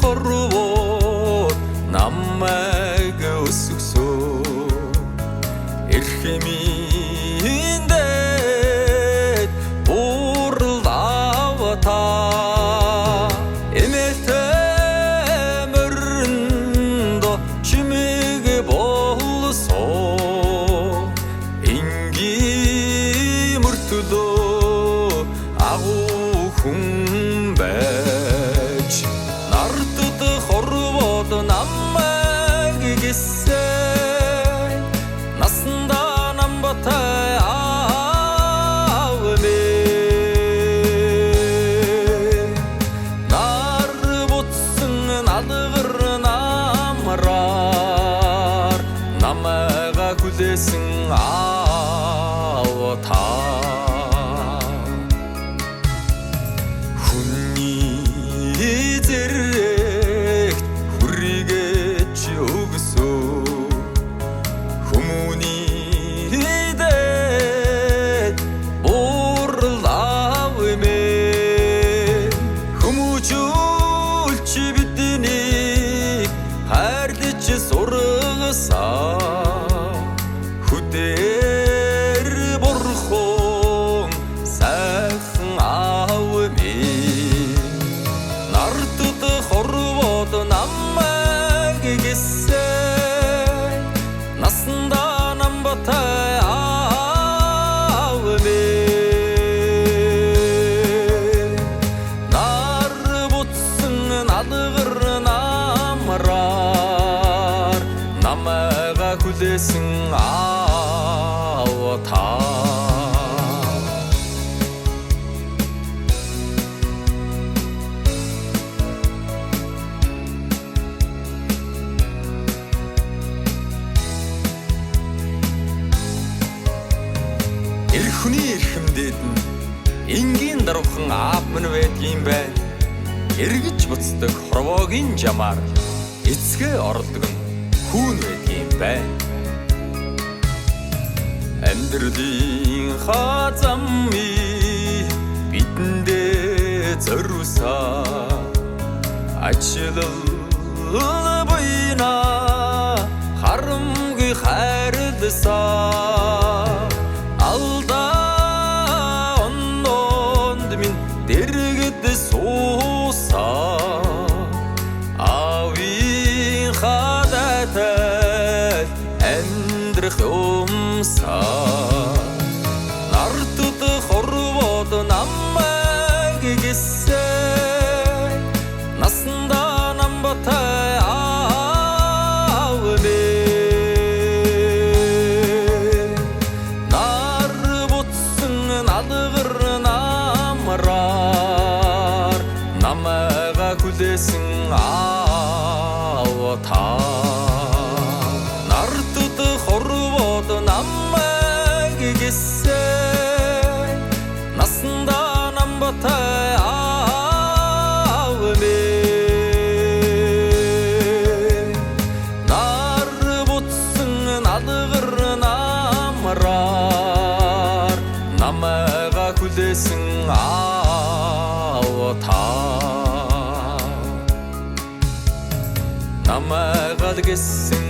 хорвоо намайг өсгсөө эрхэминдээ бурлавата эмэлтэмэрндо чимэг болсоо инги мөртөлөө агуу хүн байж нартад хорвоод намайг гисэн насанда намбатай аавмэ нар бутсан алгар намраар намайга хүлээсэн аавта зэрэгт хүргэж өгсөө хүмүүний дэд бурлавмэ хүмүүжүүлч бидний хайрлаж сургасаа хүдээр бурхан сайхан аавмэ нартад хорвоод намайг гисэн насанда намбатай аавмэ нар бутсан алгар намраар намайга хүлээсэн аавта Эрхүний эрхэмдээд нь энгийн даруухан аав минь байдгийм байна. Эргэж буцдаг хорвоогийн жамаар эцгээ орлдог нь хүүн байдгийм байна. Амьдралын хазамми бидэндээ зориулсан ачлал буйна харамгүй хайрласан алдаа оннонд минь дэргэд суусаа авийн хадатай амьдрах юмсаа нартад хорвоод намайг гисэн насанда намбатай аавмэ алгар намраар намайга хүлээсэн аавта нартад хорвоод намайг гисэн насанда намбатай аавмэ нар бутсан алгар намраар намайга хүлээсэн аавта намайга гисэн